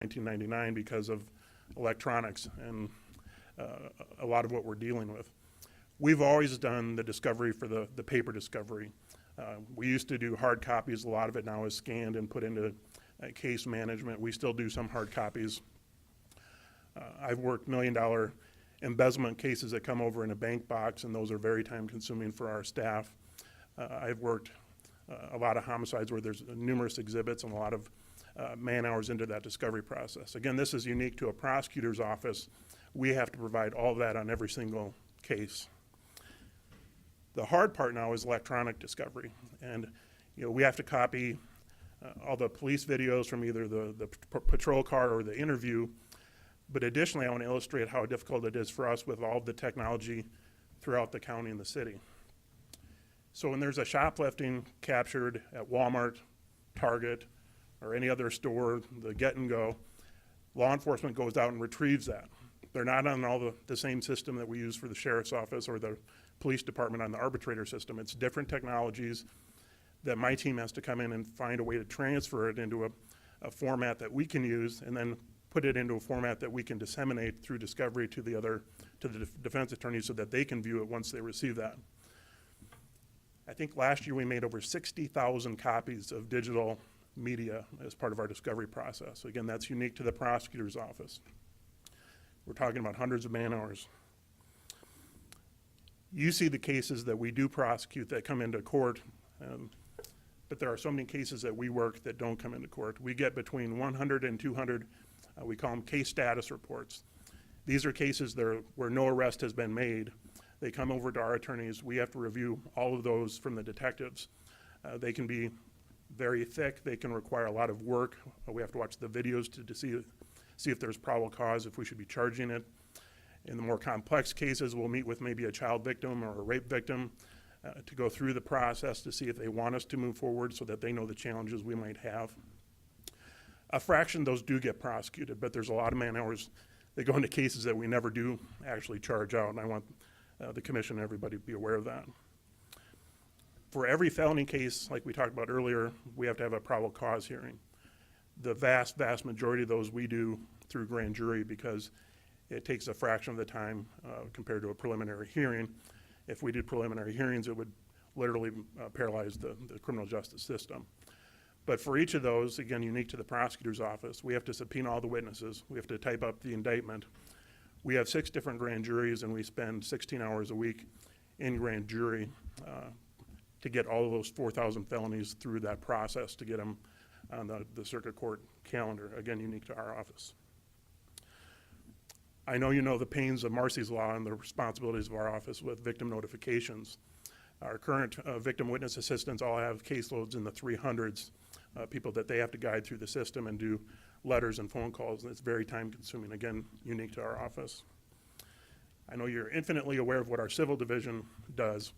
1999 because of electronics and a lot of what we're dealing with. We've always done the discovery for the paper discovery. We used to do hard copies. A lot of it now is scanned and put into case management. We still do some hard copies. I've worked $1 million embezzlement cases that come over in a bank box, and those are very time consuming for our staff. I've worked a lot of homicides where there's numerous exhibits and a lot of man hours into that discovery process. Again, this is unique to a prosecutor's office. We have to provide all of that on every single case. The hard part now is electronic discovery, and we have to copy all the police videos from either the patrol car or the interview. But additionally, I want to illustrate how difficult it is for us with all of the technology throughout the county and the city. So when there's a shoplifting captured at Walmart, Target, or any other store, the get and go, law enforcement goes out and retrieves that. They're not on all the same system that we use for the sheriff's office or the police department on the arbitrator system. It's different technologies that my team has to come in and find a way to transfer it into a format that we can use and then put it into a format that we can disseminate through discovery to the defense attorneys so that they can view it once they receive that. I think last year we made over 60,000 copies of digital media as part of our discovery process. Again, that's unique to the prosecutor's office. We're talking about hundreds of man hours. You see the cases that we do prosecute that come into court, but there are so many cases that we work that don't come into court. We get between 100 and 200, we call them case status reports. These are cases where no arrest has been made. They come over to our attorneys. We have to review all of those from the detectives. They can be very thick. They can require a lot of work. We have to watch the videos to see if there's probable cause, if we should be charging it. In the more complex cases, we'll meet with maybe a child victim or a rape victim to go through the process to see if they want us to move forward so that they know the challenges we might have. A fraction of those do get prosecuted, but there's a lot of man hours that go into cases that we never do actually charge out, and I want the commission and everybody to be aware of that. For every felony case, like we talked about earlier, we have to have a probable cause hearing. The vast, vast majority of those we do through grand jury because it takes a fraction of the time compared to a preliminary hearing. If we did preliminary hearings, it would literally paralyze the criminal justice system. But for each of those, again, unique to the prosecutor's office, we have to subpoena all the witnesses. We have to type up the indictment. We have 6 different grand juries, and we spend 16 hours a week in grand jury to get all of those 4,000 felonies through that process to get them on the circuit court calendar, again, unique to our office. I know you know the pains of Marcy's Law and the responsibilities of our office with victim notifications. Our current victim witness assistants all have caseloads in the 300s, people that they have to guide through the system and do letters and phone calls, and it's very time consuming, again, unique to our office. I know you're infinitely aware of what our civil division does,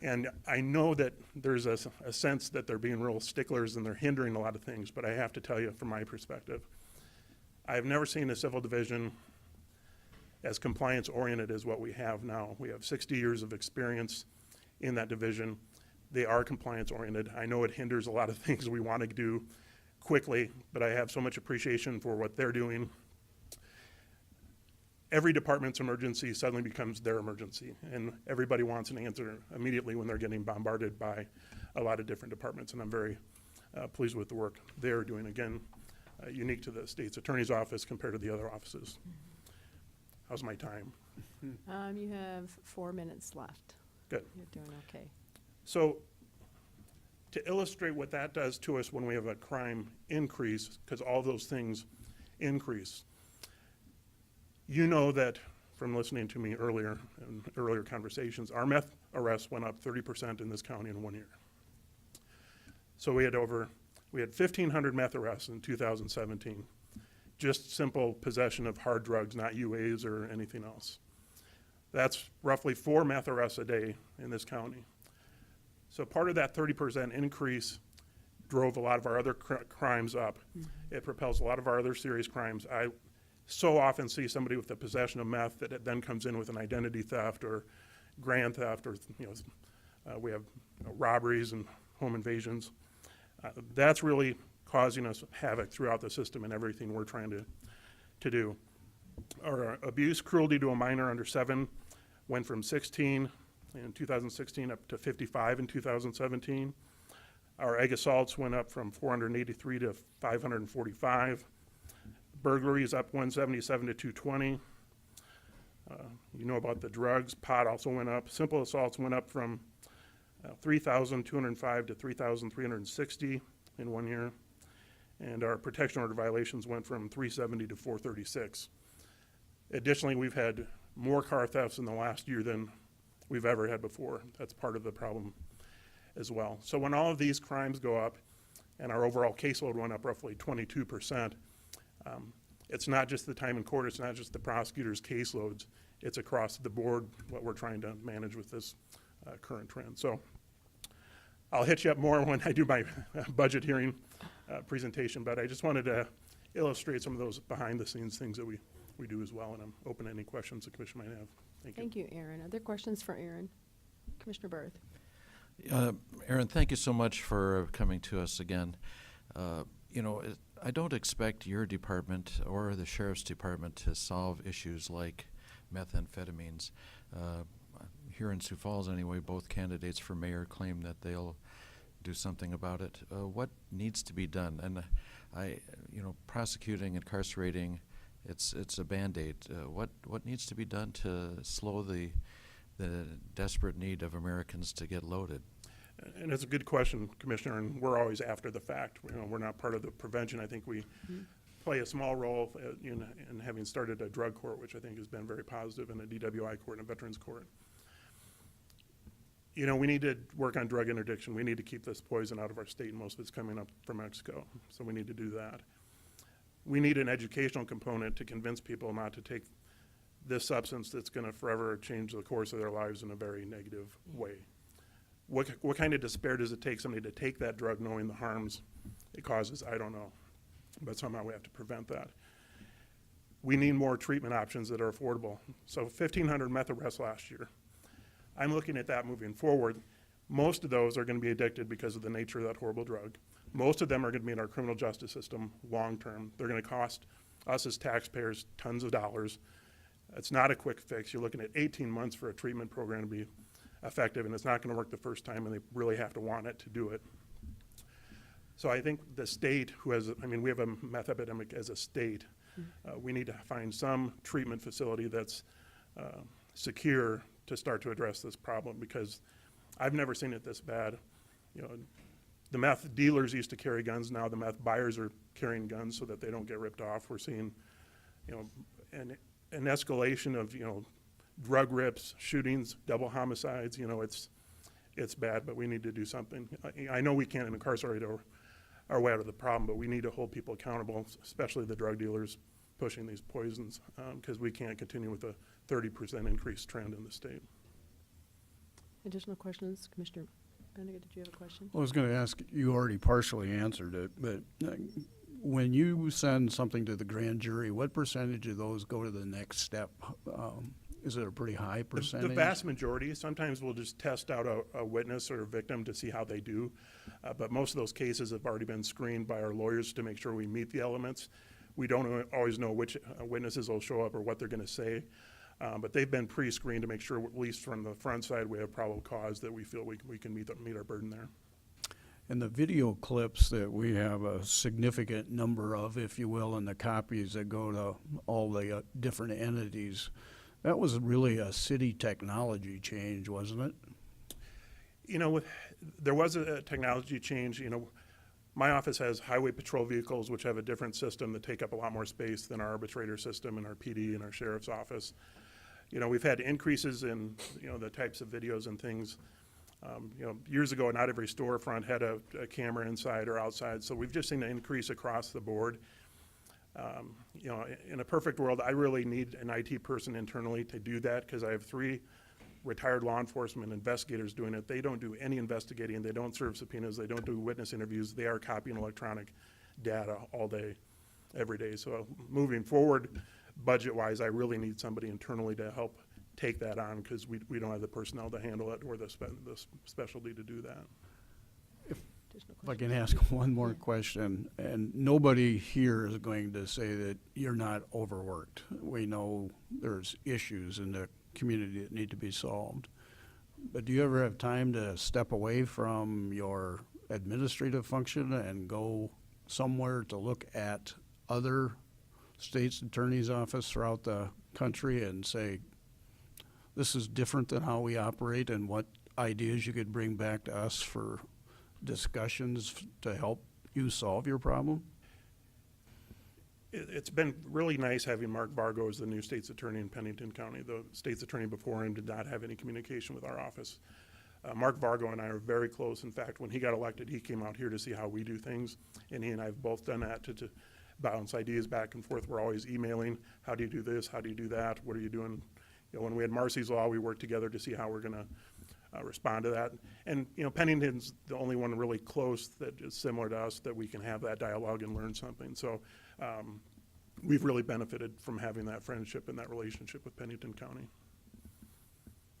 and I know that there's a sense that they're being real sticklers and they're hindering a lot of things, but I have to tell you from my perspective, I've never seen a civil division as compliance oriented as what we have now. We have 60 years of experience in that division. They are compliance oriented. I know it hinders a lot of things we want to do quickly, but I have so much appreciation for what they're doing. Every department's emergency suddenly becomes their emergency, and everybody wants an answer immediately when they're getting bombarded by a lot of different departments, and I'm very pleased with the work they're doing. Again, unique to the state's attorney's office compared to the other offices. How's my time? You have 4 minutes left. Good. You're doing okay. So to illustrate what that does to us when we have a crime increase, because all those things increase, you know that from listening to me earlier in earlier conversations, our meth arrests went up 30% in this county in 1 year. So we had 1,500 meth arrests in 2017. Just simple possession of hard drugs, not UAs or anything else. That's roughly 4 meth arrests a day in this county. So part of that 30% increase drove a lot of our other crimes up. It propels a lot of our other serious crimes. I so often see somebody with the possession of meth that it then comes in with an identity theft or grand theft, or we have robberies and home invasions. That's really causing us havoc throughout the system and everything we're trying to do. Our abuse, cruelty to a minor under 7 went from 16 in 2016 up to 55 in 2017. Our egg assaults went up from 483 to 545. Burglaries up 177 to 220. You know about the drugs. Pot also went up. Simple assaults went up from 3,205 to 3,360 in 1 year. And our protection order violations went from 370 to 436. Additionally, we've had more car thefts in the last year than we've ever had before. That's part of the problem as well. So when all of these crimes go up and our overall caseload went up roughly 22%, it's not just the time in court, it's not just the prosecutor's caseloads, it's across the board what we're trying to manage with this current trend. So I'll hit you up more when I do my budget hearing presentation, but I just wanted to illustrate some of those behind the scenes things that we do as well, and I'm open to any questions the commission might have. Thank you. Thank you, Aaron. Other questions for Aaron? Commissioner Barth. Aaron, thank you so much for coming to us again. You know, I don't expect your department or the sheriff's department to solve issues like methamphetamines. Here in Sioux Falls anyway, both candidates for mayor claim that they'll do something about it. What needs to be done? And you know, prosecuting, incarcerating, it's a Band-Aid. What needs to be done to slow the desperate need of Americans to get loaded? And it's a good question, Commissioner, and we're always after the fact. You know, we're not part of the prevention. I think we play a small role in having started a drug court, which I think has been very positive, and a DWI court and a veterans court. You know, we need to work on drug interdiction. We need to keep this poison out of our state, and most of it's coming up from Mexico, so we need to do that. We need an educational component to convince people not to take this substance that's going to forever change the course of their lives in a very negative way. What kind of despair does it take somebody to take that drug knowing the harms it causes? I don't know, but somehow we have to prevent that. We need more treatment options that are affordable. So 1,500 meth arrests last year. I'm looking at that moving forward. Most of those are going to be addicted because of the nature of that horrible drug. Most of them are going to be in our criminal justice system long term. They're going to cost us as taxpayers tons of dollars. It's not a quick fix. You're looking at 18 months for a treatment program to be effective, and it's not going to work the first time, and they really have to want it to do it. So I think the state, we have a meth epidemic as a state. We need to find some treatment facility that's secure to start to address this problem, because I've never seen it this bad. You know, the meth dealers used to carry guns. Now the meth buyers are carrying guns so that they don't get ripped off. We're seeing, you know, an escalation of, you know, drug rips, shootings, double homicides. You know, it's bad, but we need to do something. I know we can't incarcerate our way out of the problem, but we need to hold people accountable, especially the drug dealers pushing these poisons, because we can't continue with a 30% increase trend in the state. Additional questions? Commissioner Bendigo, did you have a question? I was going to ask, you already partially answered it, but when you send something to the grand jury, what percentage of those go to the next step? Is it a pretty high percentage? The vast majority. Sometimes we'll just test out a witness or a victim to see how they do, but most of those cases have already been screened by our lawyers to make sure we meet the elements. We don't always know which witnesses will show up or what they're going to say, but they've been pre-screened to make sure, at least from the front side, we have probable cause that we feel we can meet our burden there. And the video clips that we have a significant number of, if you will, and the copies that go to all the different entities, that was really a city technology change, wasn't it? You know, there was a technology change. You know, my office has highway patrol vehicles, which have a different system that take up a lot more space than our arbitrator system and our PD and our sheriff's office. You know, we've had increases in, you know, the types of videos and things. You know, years ago, not every storefront had a camera inside or outside, so we've just seen an increase across the board. You know, in a perfect world, I really need an IT person internally to do that, because I have 3 retired law enforcement investigators doing it. They don't do any investigating. They don't serve subpoenas. They don't do witness interviews. They are copying electronic data all day, every day. So moving forward, budget-wise, I really need somebody internally to help take that on, because we don't have the personnel to handle it or the specialty to do that. Additional If I can questions? ask one more Yeah. question, and nobody here is going to say that you're not overworked. We know there's issues in the community that need to be solved. But do you ever have time to step away from your administrative function and go somewhere to look at other state's attorney's office throughout the country and say, this is different than how we operate, and what ideas you could bring back to us for discussions to help you solve your problem? It's been really nice having Mark Vargo as the new state's attorney in Pennington County. The state's attorney before him did not have any communication with our office. Mark Vargo and I are very close. In fact, when he got elected, he came out here to see how we do things, and he and I have both done that to bounce ideas back and forth. We're always emailing, how do you do this, how do you do that, what are you doing? You know, when we had Marcy's Law, we worked together to see how we're gonna respond to that. And, you know, Pennington's the only one really close that is similar to us that we can have that dialogue and learn something. So we've really benefited from having that friendship and that relationship with Pennington County.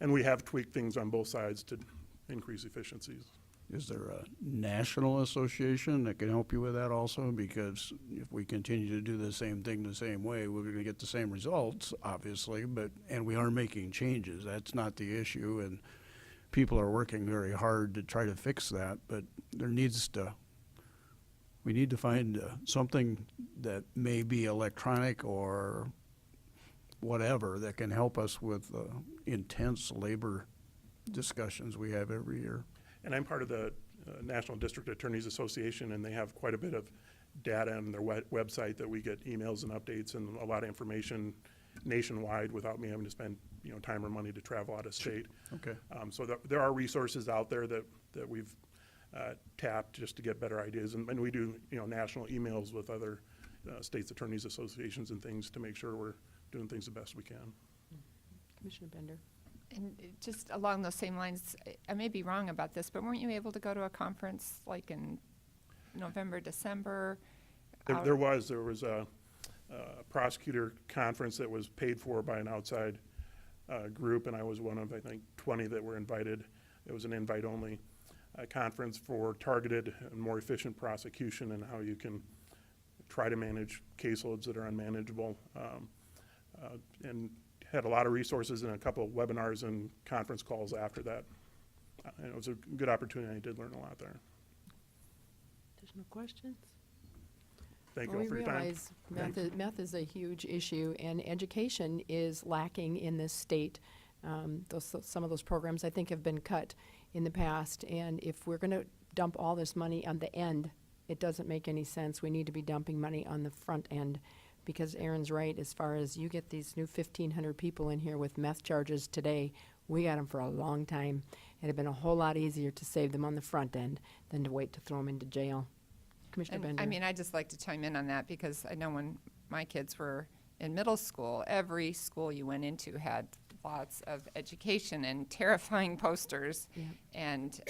And we have tweaked things on both sides to increase efficiencies. Is there a national association that can help you with that also? Because if we continue to do the same thing the same way, we're gonna get the same results, obviously, and we are making changes. That's not the issue, and people are working very hard to try to fix that, but we need to find something that may be electronic or whatever that can help us with intense labor discussions we have every year. And I'm part of the National District Attorneys Association, and they have quite a bit of data on their website that we get emails and updates and a lot of information nationwide without me having to spend, you know, time or money to travel out of state. Okay. So there are resources out there that we've tapped just to get better ideas. And we do, you know, national emails with other states attorneys associations and things to make sure we're doing things the best we can. Commissioner Bender? And just along those same lines, I may be wrong about this, but weren't you able to go to a conference like in November, December? There was a prosecutor conference that was paid for by an outside group, and I was one of, I think, 20 that were invited. It was an invite-only conference for targeted and more efficient prosecution and how you can try to manage caseloads that are unmanageable, and had a lot of resources and a couple of webinars and conference calls after that. And it was a good opportunity. I did learn a lot there. Additional questions? Thank you Well, all for your time. We realize meth is a huge issue, and education is lacking in this state. Some of those programs, I think, have been cut in the past, and if we're going to dump all this money on the end, it doesn't make any sense. We need to be dumping money on the front end, because Aaron's right, as far as you get these new 1,500 people in here with meth charges today, we got them for a long time. It'd have been a whole lot easier to save them on the front end than to wait to throw them into jail. Commissioner And Bender? I mean, I'd just like to chime in on that because I know when my kids were in middle school, every school you went into had lots of education and terrifying posters. Yeah. And,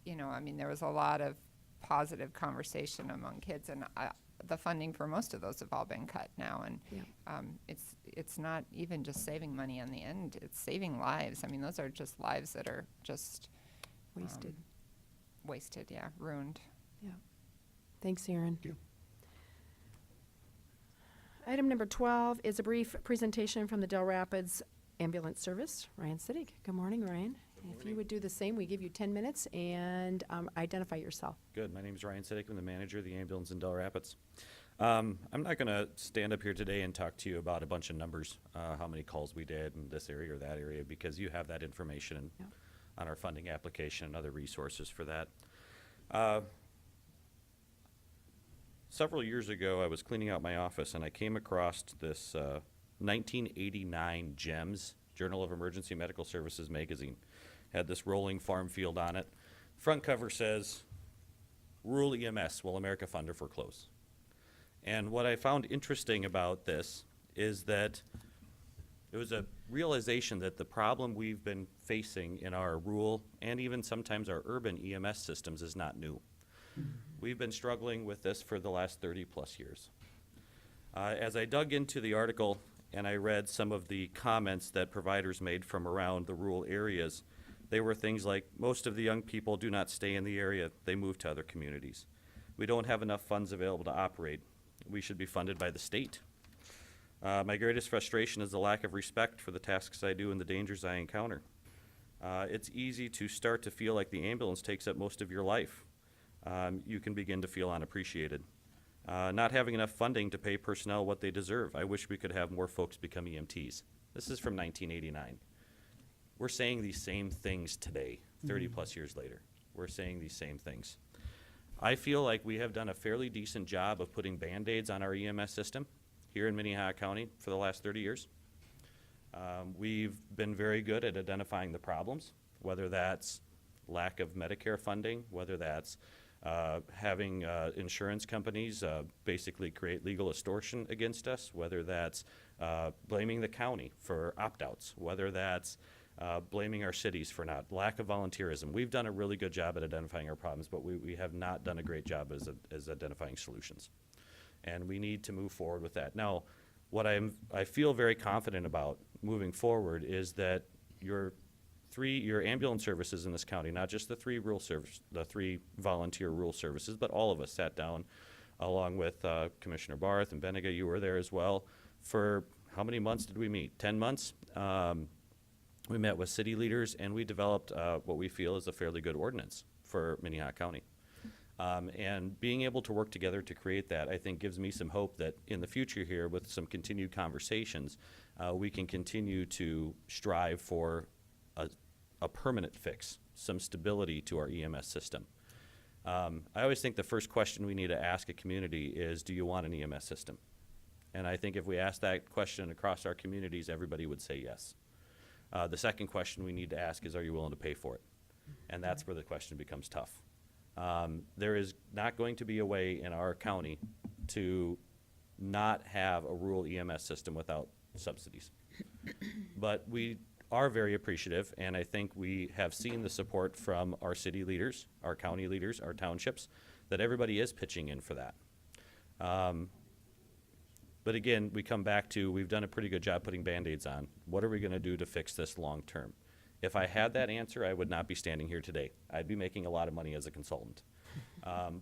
you know, I mean, there was a lot of positive conversation among kids, and the funding for most of those have all been cut now. And Yeah. it's not even just saving money on the end, it's saving lives. I mean, those are just lives that are just Wasted. wasted, yeah, ruined. Yeah. Thanks, Aaron. Thank you. Item number 12 is a brief presentation from the Del Rapids Ambulance Service. Ryan Siddick. Good morning, Ryan. If you would do the same, we give you 10 minutes and identify yourself. Good. My name is Ryan Siddick. I'm the manager of the ambulance in Del Rapids. I'm not going to stand up here today and talk to you about a bunch of numbers, how many calls we did in this area or that area, because you have that information Yeah. on our funding application and other resources for that. Several years ago, I was cleaning out my office, and I came across this 1989 GEMS, Journal of Emergency Medical Services magazine. Had this rolling farm field on it. Front cover says, "Rural EMS, will America fund or foreclose?" And what I found interesting about this is that it was a realization that the problem we've been facing in our rural and even sometimes our urban EMS systems is not new. We've been struggling with this for the last 30-plus years. As I dug into the article and I read some of the comments that providers made from around the rural areas, They were things like, most of the young people do not stay in the area, they move to other communities. We don't have enough funds available to operate. We should be funded by the state. My greatest frustration is the lack of respect for the tasks I do and the dangers I encounter. It's easy to start to feel like the ambulance takes up most of your life. You can begin to feel unappreciated. Not having enough funding to pay personnel what they deserve. I wish we could have more folks become EMTs. This is from 1989. We're saying these same things today, 30 plus years later. We're saying these same things. I feel like we have done a fairly decent job of putting Band-Aids on our EMS system here in Minnehaha County for the last 30 years. We've been very good at identifying the problems, whether that's lack of Medicare funding, whether that's having insurance companies basically create legal extortion against us, whether that's blaming the county for opt-outs, whether that's blaming our cities for not, lack of volunteerism. We've done a really good job at identifying our problems, but we have not done a great job as identifying solutions. And we need to move forward with that. Now, what I feel very confident about moving forward is that your ambulance services in this county, not just the three volunteer rural services, but all of us sat down along with Commissioner Barth and Benega, you were there as well, for how many months did we meet? 10 months? We met with city leaders and we developed what we feel is a fairly good ordinance for Minnehaha County. And being able to work together to create that, I think, gives me some hope that in the future here, with some continued conversations, we can continue to strive for a permanent fix, some stability to our EMS system. I always think the first question we need to ask a community is, do you want an EMS system? And I think if we ask that question across our communities, everybody would say yes. The second question we need to ask is, are you willing to pay for it? And that's where the question becomes tough. There is not going to be a way in our county to not have a rural EMS system without subsidies. But we are very appreciative, and I think we have seen the support from our city leaders, our county leaders, our townships, that everybody is pitching in for that. But again, we come back to, we've done a pretty good job putting Band-Aids on. What are we going to do to fix this long term? If I had that answer, I would not be standing here today. I'd be making a lot of money as a consultant.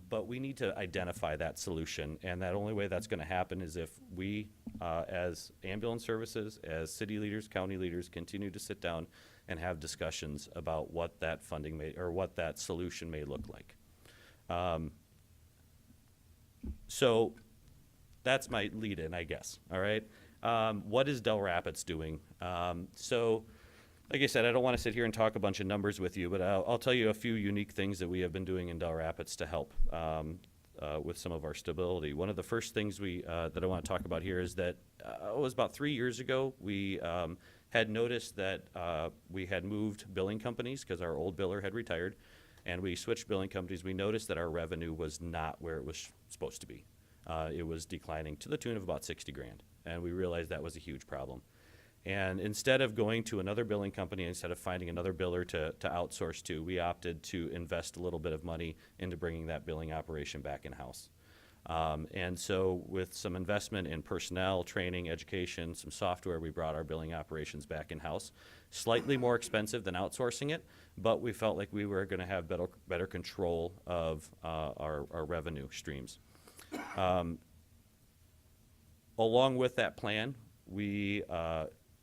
But we need to identify that solution, and that only way that's going to happen is if we, as ambulance services, as city leaders, county leaders, continue to sit down and have discussions about what that funding may, or what that solution may look like. So that's my lead-in, I guess, all right? What is Del Rapids doing? So, like I said, I don't want to sit here and talk a bunch of numbers with you, but I'll tell you a few unique things that we have been doing in Del Rapids to help with some of our stability. One of the first things that I want to talk about here is that it was about 3 years ago, we had noticed that we had moved billing companies because our old biller had retired, and we switched billing companies. We noticed that our revenue was not where it was supposed to be. It was declining to the tune of about 60 grand, and we realized that was a huge problem. And instead of going to another billing company, instead of finding another biller to outsource to, we opted to invest a little bit of money into bringing that billing operation back in-house. And so with some investment in personnel, training, education, some software, we brought our billing operations back in-house. Slightly more expensive than outsourcing it, but we felt like we were going to have better control of our revenue streams. Along with that plan, we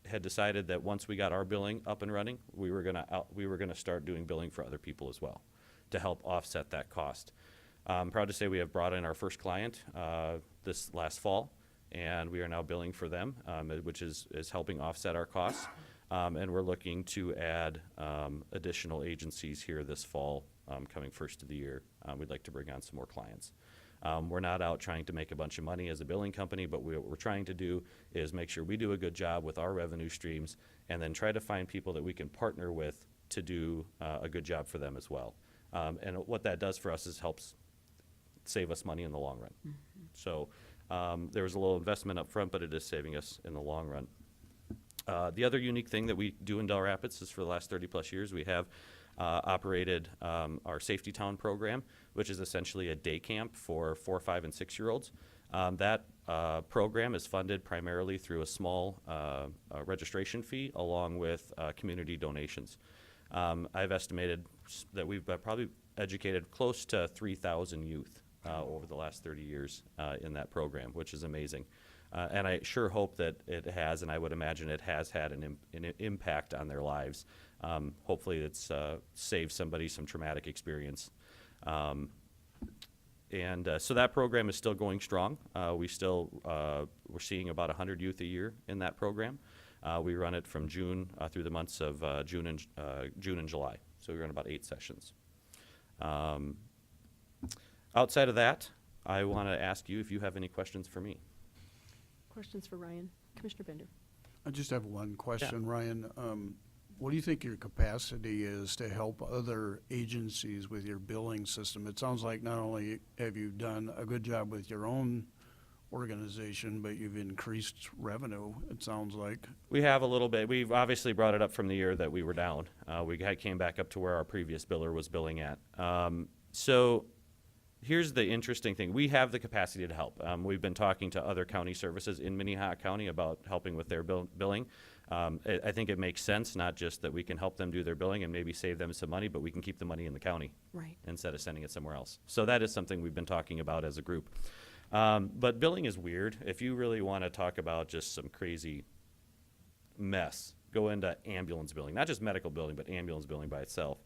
had decided that once we got our billing up and running, we were gonna start doing billing for other people as well to help offset that cost. I'm proud to say we have brought in our first client this last fall, and we are now billing for them, which is helping offset our costs. And we're looking to add additional agencies here this fall, coming first of the year. We'd like to bring on some more clients. We're not out trying to make a bunch of money as a billing company, but what we're trying to do is make sure we do a good job with our revenue streams and then try to find people that we can partner with to do a good job for them as well. And what that does for us is helps save us money in the long run. Mm-hmm. So there was a little investment up front, but it is saving us in the long run. The other unique thing that we do in Del Rapids is for the last 30 plus years, we have operated our Safety Town program, which is essentially a day camp for 4, 5, and 6-year-olds. That program is funded primarily through a small registration fee along with community donations. I've estimated that we've probably educated close to 3,000 youth over the last 30 years in that program, which is amazing. And I sure hope that it has, and I would imagine it has had an impact on their lives. Hopefully it's saved somebody some traumatic experience. So that program is still going strong. We're seeing about 100 youth a year in that program. We run it from June through the months of June and July. So we run about 8 sessions. Outside of that, I want to ask you if you have any questions for me. Questions for Ryan? Commissioner Bender? I just have one question, Ryan. What do you think your capacity is to help other agencies with your billing system? It sounds like not only have you done a good job with your own organization, but you've increased revenue, it sounds like. We have a little bit. We've obviously brought it up from the year that we were down. Came back up to where our previous biller was billing at. So here's the interesting thing. We have the capacity to help. We've been talking to other county services in Minnehaha County about helping with their billing. I think it makes sense, not just that we can help them do their billing and maybe save them some money, but we can keep the money in the county Right. instead of sending it somewhere else. So that is something we've been talking about as a group. But billing is weird. If you really want to talk about just some crazy mess, go into ambulance billing, not just medical billing, but ambulance billing by itself.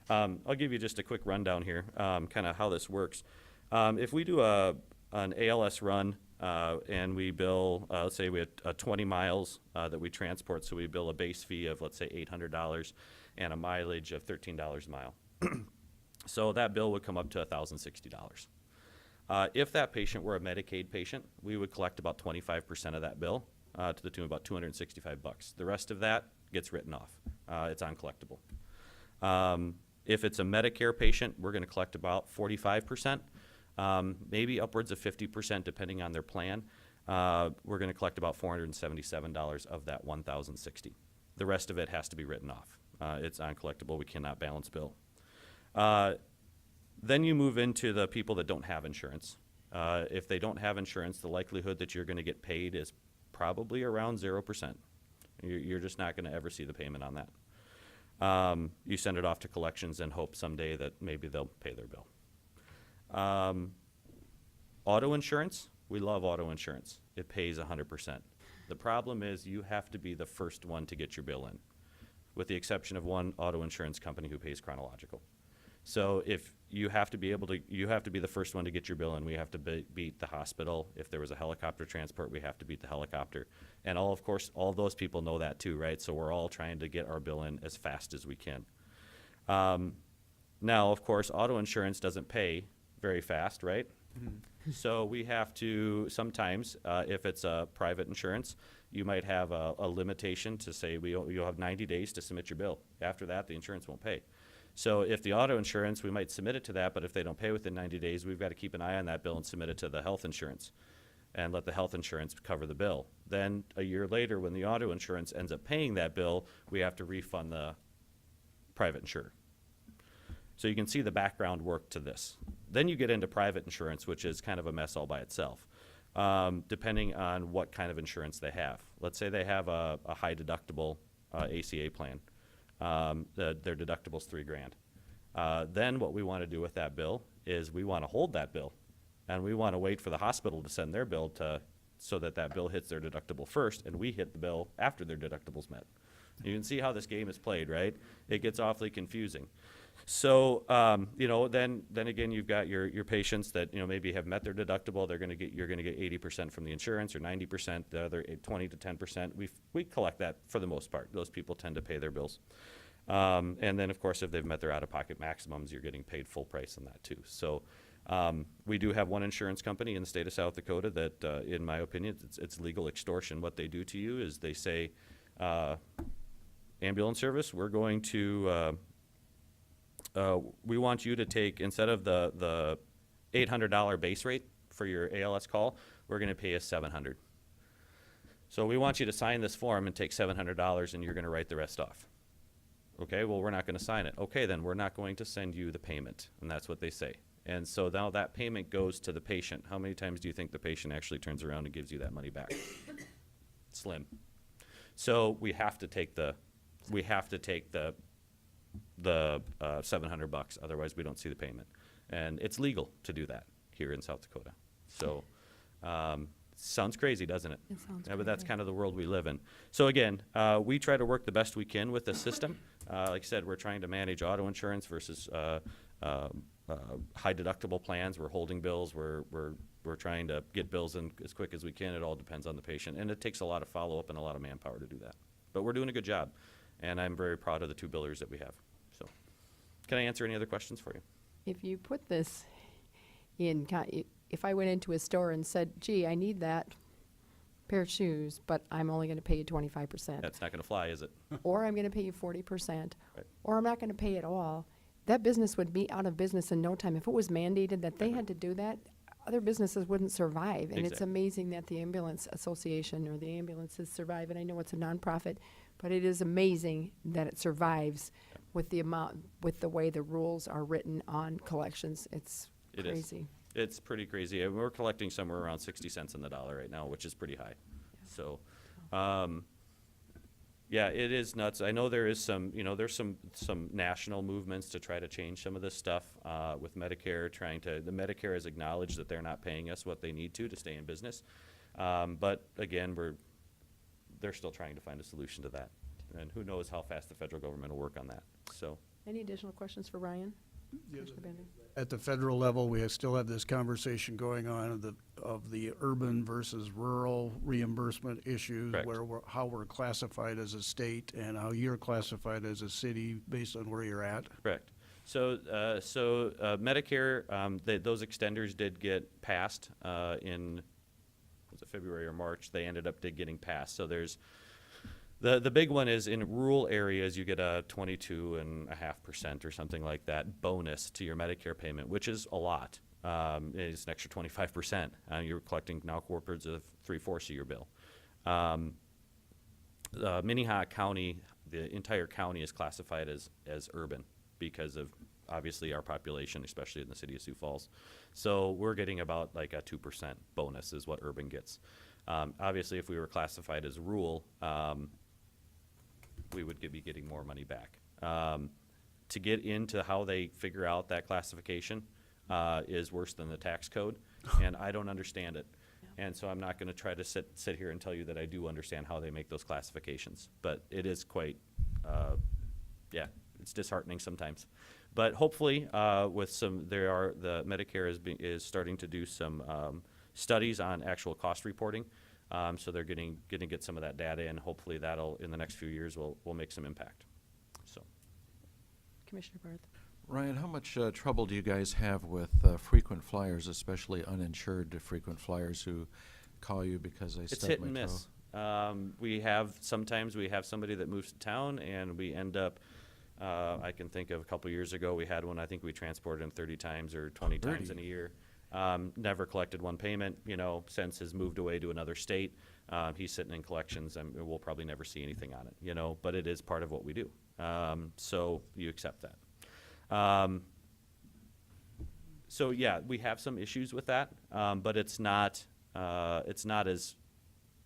I'll give you just a quick rundown here, kind of how this works. If we do an ALS run and we bill, let's say we have 20 miles that we transport, so we bill a base fee of, let's say, $800 and a mileage of $13 a mile. So that bill would come up to $1,060. If that patient were a Medicaid patient, we would collect about 25% of that bill to the tune of about $265. The rest of that gets written off. It's uncollectible. If it's a Medicare patient, we're going to collect about 45%, maybe upwards of 50% depending on their plan. We're going to collect about $477 of that $1,060. The rest of it has to be written off. It's uncollectible. We cannot balance bill. Then you move into the people that don't have insurance. If they don't have insurance, the likelihood that you're going to get paid is probably around 0%. You're just not going to ever see the payment on that. You send it off to collections and hope someday that maybe they'll pay their bill. Auto insurance, we love auto insurance. It pays 100%. The problem is you have to be the first one to get your bill in, with the exception of one auto insurance company who pays chronological. So if you have to be the first one to get your bill in. We have to beat the hospital. If there was a helicopter transport, we have to beat the helicopter. And of course, all those people know that too, right? So we're all trying to get our bill in as fast as we can. Now, of course, auto insurance doesn't pay very fast, right? Mm-hmm. So we have to sometimes, if it's a private insurance, you might have a limitation to say you'll have 90 days to submit your bill. After that, the insurance won't pay. So if the auto insurance, we might submit it to that, but if they don't pay within 90 days, we've got to keep an eye on that bill and submit it to the health insurance and let the health insurance cover the bill. Then a year later, when the auto insurance ends up paying that bill, we have to refund the private insurer. So you can see the background work to this. Then you get into private insurance, which is kind of a mess all by itself, depending on what kind of insurance they have. Let's say they have a high deductible ACA plan. Their deductible's $3,000. Then what we want to do with that bill is we want to hold that bill, and we want to wait for the hospital to send their bill so that bill hits their deductible first, and we hit the bill after their deductible's met. You can see how this game is played, right? It gets awfully confusing. So then again, you've got your patients that maybe have met their deductible. You're going to get 80% from the insurance or 90%. The other 20 to 10%. We collect that for the most part. Those people tend to pay their bills. And then of course, if they've met their out-of-pocket maximums, you're getting paid full price on that too. So we do have one insurance company in the state of South Dakota that, in my opinion, it's legal extortion. What they do to you is they say, ambulance service, we're going to. We want you to take, instead of the $800 base rate for your ALS call, we're going to pay you $700. So we want you to sign this form and take $700 and you're going to write the rest off. Okay, well, we're not going to sign it. Okay, then we're not going to send you the payment. And that's what they say. And so now that payment goes to the patient. How many times do you think the patient actually turns around and gives you that money back? Slim. So we have to take the the $700. Otherwise, we don't see the payment. And it's legal to do that here in South Dakota. So sounds crazy, doesn't it? It sounds Yeah, but that's crazy. kind of the world we live in. So again, we try to work the best we can with the system. Like I said, we're trying to manage auto insurance versus high deductible plans. We're holding bills. We're trying to get bills in as quick as we can. It all depends on the patient, and it takes a lot of follow-up and a lot of manpower to do that. But we're doing a good job, and I'm very proud of the 2 billers that we have. So, can I answer any other questions for you? If you put this in, if I went into a store and said, gee, I need that pair of shoes, but I'm only going to pay you 25%, That's not going to fly, is it? or I'm going to pay you 40%, Right. or I'm not going to pay at all, that business would be out of business in no time. If it was mandated that they had to do that, other businesses wouldn't survive. And it's Exactly. amazing that the Ambulance Association or the ambulances survive. And I know it's a nonprofit, but it is amazing that it survives with the way the rules are written on collections. It's It is. crazy. It's pretty crazy. And we're collecting somewhere around 60 cents on the dollar right now, which is pretty high. So, yeah, it is nuts. I know there is some, there's some national movements to try to change some of this stuff with Medicare, the Medicare has acknowledged that they're not paying us what they need to stay in business. But again, they're still trying to find a solution to that. And who knows how fast the federal government will work on that. So, Any additional questions for Ryan? Commissioner Bender? At the federal level, we still have this conversation going on of the urban versus rural reimbursement issues. Correct. How we're classified as a state and how you're classified as a city based on where you're at. correct. So Medicare, those extenders did get passed in, was it February or March? They did getting passed. So there's, the big one is in rural areas, you get a 22.5% or something like that bonus to your Medicare payment, which is a lot. It's an extra 25%. You're collecting now upwards of 3/4 of your bill. Minnehaha County, the entire county is classified as urban because of obviously our population, especially in the city of Sioux Falls. So we're getting about like a 2% bonus is what urban gets. Obviously, if we were classified as rural, we would be getting more money back. To get into how they figure out that classification is worse than the tax code, and I don't understand it. And so I'm not going to try to sit here and tell you that I do understand how they make those classifications. But it is quite, it's disheartening sometimes. But hopefully, the Medicare is starting to do some studies on actual cost reporting. So they're going to get some of that data, and hopefully that'll, in the next few years, will make some impact. So, Commissioner Barth? Ryan, how much trouble do you guys have with frequent flyers, especially uninsured frequent flyers who call you because they it's stubbed hit my and toe? miss. Sometimes we have somebody that moves to town, and we end up, I can think of a couple years ago, we had one, I think we transported him 30 times or 20 times in a year. Never collected one payment, since has moved away to another state. He's sitting in collections, and we'll probably never see anything on it, but it is part of what we do. So you accept that. So yeah, we have some issues with that, but it's not as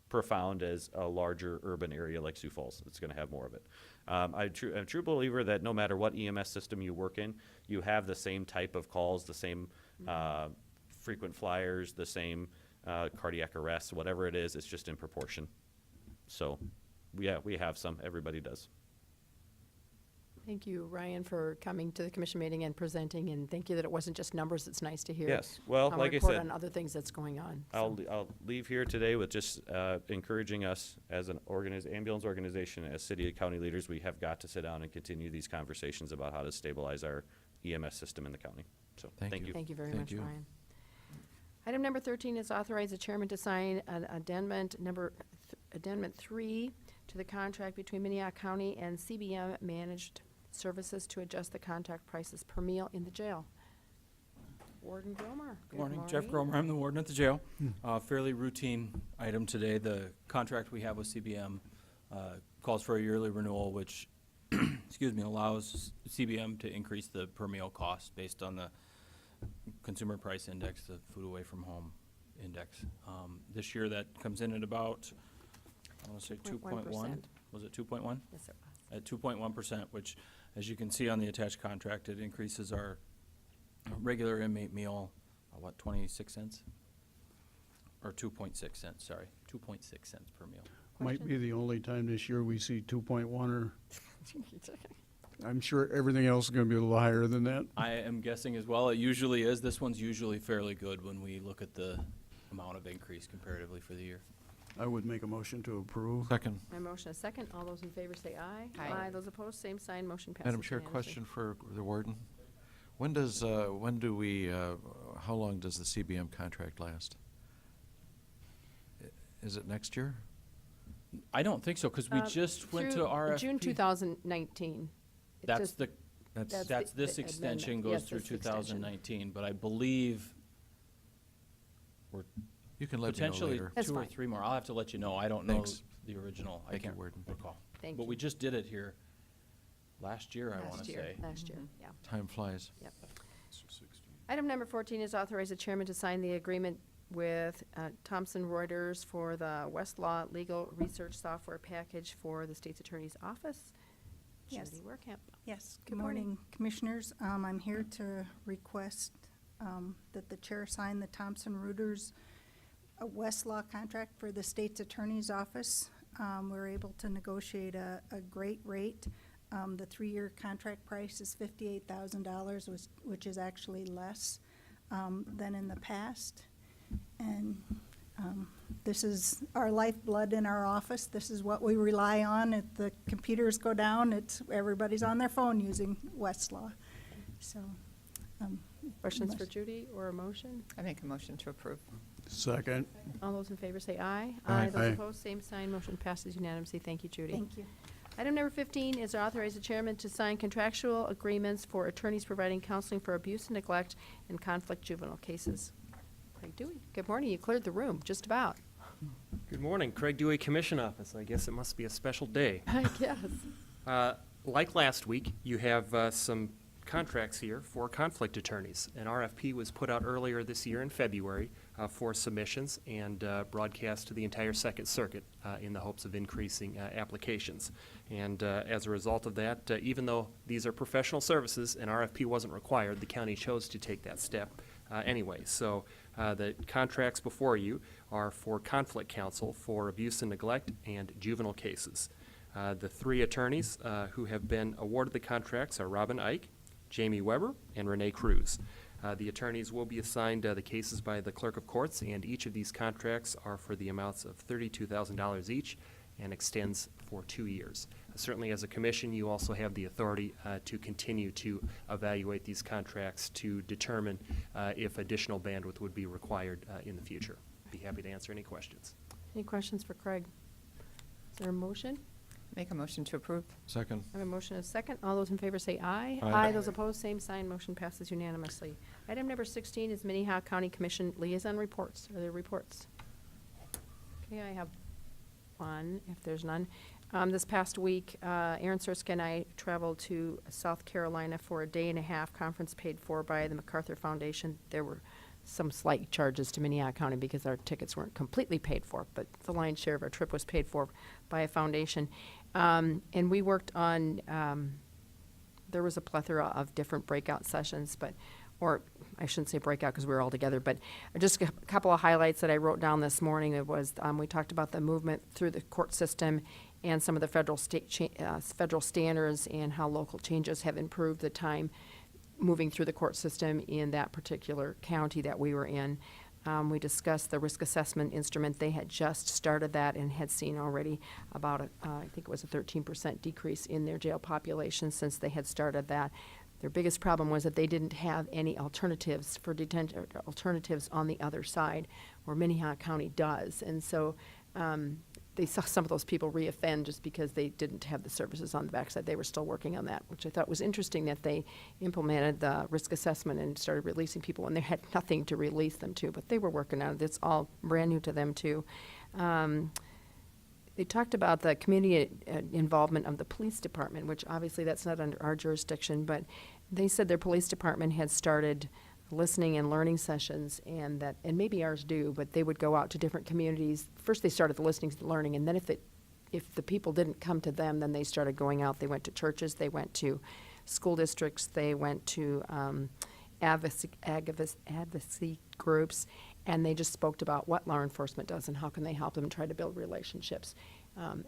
profound as a larger urban area like Sioux Falls. It's going to have more of it. I'm a true believer that no matter what EMS system you work in, you have the same type of calls, the same frequent flyers, the same cardiac arrests, whatever it is, it's just in proportion. So, yeah, we have some. Everybody does. Thank you, Ryan, for coming to the commission meeting and presenting, and thank you that it wasn't just numbers. It's nice to hear. Yes. Well, like I report said, on other things that's going on. I'll leave here today with just encouraging us as an ambulance organization, as city and county leaders, we have got to sit down and continue these conversations about how to stabilize our EMS system in the county. So, thank you. Thank you very Thank much, you. Ryan. Item number 13 is authorize the chairman to sign an addendum 3 to the contract between Minnehaha County and CBM Managed Services to adjust the contract prices per meal in the jail. Warden Gromer. Good morning, Jeff Gromer. I'm the warden at the jail. Fairly routine item today. The contract we have with CBM calls for a yearly renewal, which allows CBM to increase the per meal cost based on the consumer price index, the food away from home index. This year that comes in at about, I want to say 2.1. Was it 2.1? Yes, it was. At 2.1%, which As you can see on the attached contract, it increases our regular inmate meal, 26 cents? Or 2.6 cents, sorry, 2.6 cents per meal. Might be the only time this year we see 2.1 or, I'm sure everything else is gonna be a little higher than that. I am guessing as well, it usually is. This one's usually fairly good when we look at the amount of increase comparatively for the year. I would make a motion to approve. Second. My motion is second. All those in favor say aye. Aye. Those opposed, same sign. Motion passes Madam Chair, unanimously. question for the warden. When do we, how long does the CBM contract last? Is it next year? I don't think so, because we just went to Through RFP. June 2019. It That's just- the, That's, that's this the extension amendment. goes Yes, through this extension. 2019, but I believe we're you can let me know potentially later. That's 2 or fine. 3 more. I'll have to let you know. I don't know Thanks. the original. I Thank you, can't Warden. recall. Thank But you. we just did it here last year, I want Last to year, say. last year, yeah. Time flies. Yep. Item number 14 is authorize the chairman to sign the agreement with Thomson Reuters for the Westlaw Legal Research Software Package for the State's Attorney's Office. Yes. Judy Werkamp. Yes, Good good morning. morning, Commissioners. I'm here to request that the chair sign the Thomson Reuters Westlaw contract for the state's attorney's office. We're able to negotiate a great rate. The 3-year contract price is $58,000, which is actually less than in the past. And this is our lifeblood in our office. This is what we rely on. If the computers go down, everybody's on their phone using Westlaw. So, Questions for unless- Judy or a motion? I make a motion to approve. Second. All those in favor say aye. Aye. Those Aye. opposed, same sign. Motion passes unanimously. Thank you, Judy. Thank you. Item number 15 is authorize the chairman to sign contractual agreements for attorneys providing counseling for abuse and neglect and conflict juvenile cases. Craig Dewey, good morning. You cleared the room, just about. Good morning, Craig Dewey, Commission Office. I guess it must be a special day. I guess. Like last week, you have some contracts here for conflict attorneys. An RFP was put out earlier this year in February for submissions and broadcast to the entire Second Circuit in the hopes of increasing applications. And as a result of that, even though these are professional services, an RFP wasn't required, the county chose to take that step anyway. So the contracts before you are for conflict counsel for abuse and neglect and juvenile cases. The 3 attorneys who have been awarded the contracts are Robin Ike, Jamie Weber, and Renee Cruz. The attorneys will be assigned the cases by the clerk of courts, and each of these contracts are for the amounts of $32,000 each and extends for 2 years. Certainly as a commission, you also have the authority to continue to evaluate these contracts to determine if additional bandwidth would be required in the future. Be happy to answer any questions. Any questions for Craig? Is there a motion? Make a motion to approve. Second. I have a motion and a second. All those in favor say aye. Aye. Those opposed, same sign. Motion passes unanimously. Item number 16 is Minnehaha County Commission liaison reports. Are there reports? Okay, I have one, if there's none. This past week, Aaron Surska and I traveled to South Carolina for a day-and-a-half conference paid for by the MacArthur Foundation. There were some slight charges to Minnehaha County because our tickets weren't completely paid for, but the lion's share of our trip was paid for by a foundation. And we worked on, there was a plethora of different breakout sessions, or I shouldn't say breakout because we were all together, but just a couple of highlights that I wrote down this morning. It was, we talked about the movement through the court system and some of the federal standards and how local changes have improved the time moving through the court system in that particular county that we were in. We discussed the risk assessment instrument. They had just started that and had seen already about, I think it was a 13% decrease in their jail population since they had started that. Their biggest problem was that they didn't have any alternatives for detention, alternatives on the other side, where Minnehaha County does. And so they saw some of those people reoffend just because they didn't have the services on the backside. They were still working on that, which I thought was interesting that they implemented the risk assessment and started releasing people when they had nothing to release them to, but they were working on it. It's all brand new to them too. They talked about the community involvement of the police department, which obviously that's not under our jurisdiction, but they said their police department had started listening and learning sessions, and maybe ours do, but they would go out to different communities. First they started the listening and learning, and then if the people didn't come to them, then they started going out. They went to churches, they went to school districts, they went to advocacy groups, and they just spoke about what law enforcement does and how can they help them try to build relationships.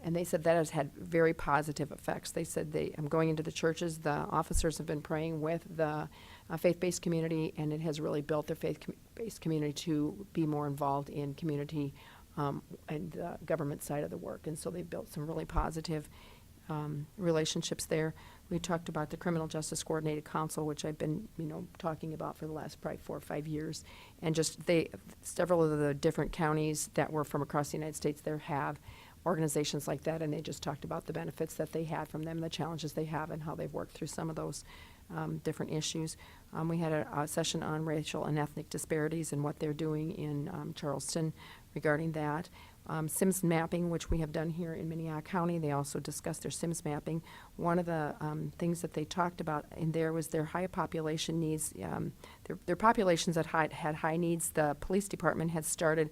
And they said that has had very positive effects. They said going into the churches, the officers have been praying with the faith-based community, and it has really built their faith-based community to be more involved in community and the government side of the work. And so they built some really positive relationships there. We talked about the Criminal Justice Coordinated Council, which I've been, talking about for the last probably 4 or 5 years. And just several of the different counties that were from across the United States there have organizations like that, and they just talked about the benefits that they had from them, the challenges they have, and how they've worked through some of those different issues. We had a session on racial and ethnic disparities and what they're doing in Charleston regarding that. SIMS mapping, which we have done here in Minnehaha County, they also discussed their SIMS mapping. One of the things that they talked about in there was their high population needs, their populations that had high needs. The police department had started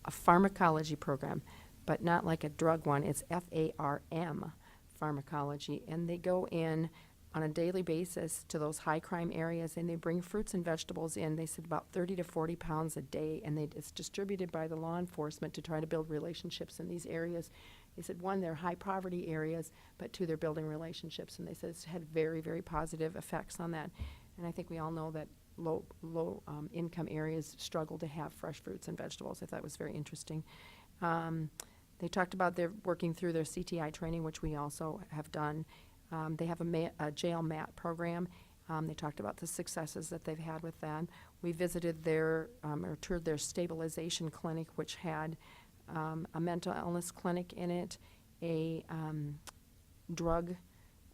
a pharmacology program, but not like a drug one. It's FARM, pharmacology, and they go in on a daily basis to those high crime areas, and they bring fruits and vegetables in. They said about 30 to 40 pounds a day, and it's distributed by the law enforcement to try to build relationships in these areas. They said, one, they're high poverty areas, but two, they're building relationships, and they said it's had very, very positive effects on that. And I think we all know that low income areas struggle to have fresh fruits and vegetables. I thought it was very interesting. They talked about their working through their CTI training, which we also have done. They have a jail mat program. They talked about the successes that they've had with that. We visited or toured their stabilization clinic, which had a mental illness clinic in it, a drug,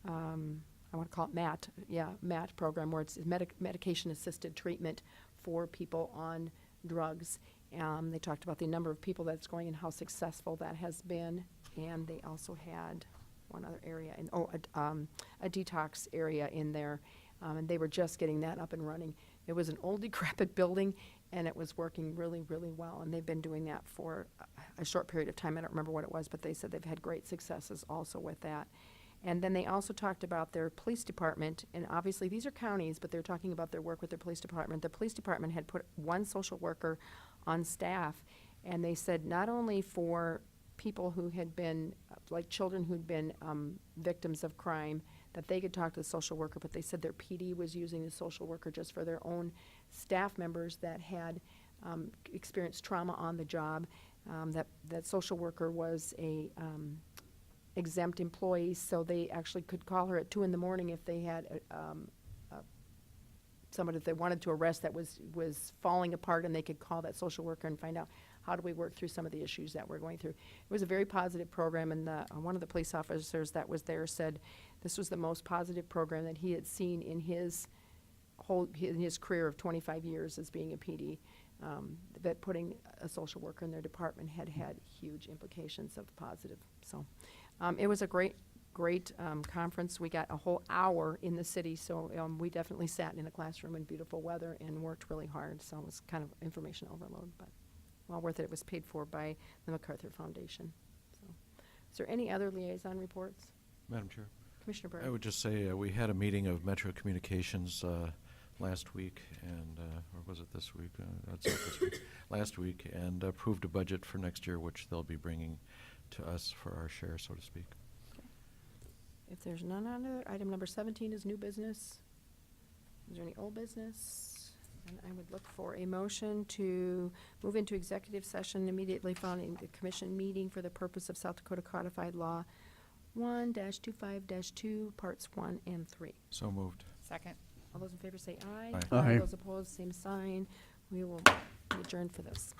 I want to call it MAT program, where it's medication-assisted treatment for people on drugs. They talked about the number of people that's going and how successful that has been. And they also had one other area, a detox area in there. And they were just getting that up and running. It was an old, decrepit building, and it was working really, really well. And they've been doing that for a short period of time. I don't remember what it was, but they said they've had great successes also with that. And then they also talked about their police department, and obviously these are counties, but they're talking about their work with their police department. The police department had put one social worker on staff, and they said not only for people who had been, like children who'd been victims of crime, that they could talk to the social worker, but they said their PD was using the social worker just for their own staff members that had experienced trauma on the job. That social worker was a exempt employee, so they actually could call her at 2 in the morning if they had somebody that they wanted to arrest that was falling apart, and they could call that social worker and find out how do we work through some of the issues that we're going through. It was a very positive program, and one of the police officers that was there said this was the most positive program that he had seen in his career of 25 years as being a PD. That putting a social worker in their department had huge implications of positive. So it was a great conference. We got a whole hour in the city, so we definitely sat in a classroom in beautiful weather and worked really hard. So it was kind of information overload, but well worth it. It was paid for by the MacArthur Foundation. So, is there any other liaison reports? Madam Chair. Commissioner Bird. I would just say we had a meeting of Metro Communications last week, and or was it this week? That's it, this week. Last week, and approved a budget for next year, which they'll be bringing to us for our share, so to speak. Okay. If there's none other, item number 17 is new business. Is there any old business? And I would look for a motion to move into executive session immediately following the commission meeting for the purpose of South Dakota Codified Law 1-25-2, parts 1 and 3. So moved. Second. All those in favor say aye. Aye. Aye. Those opposed, same sign. We will adjourn for this.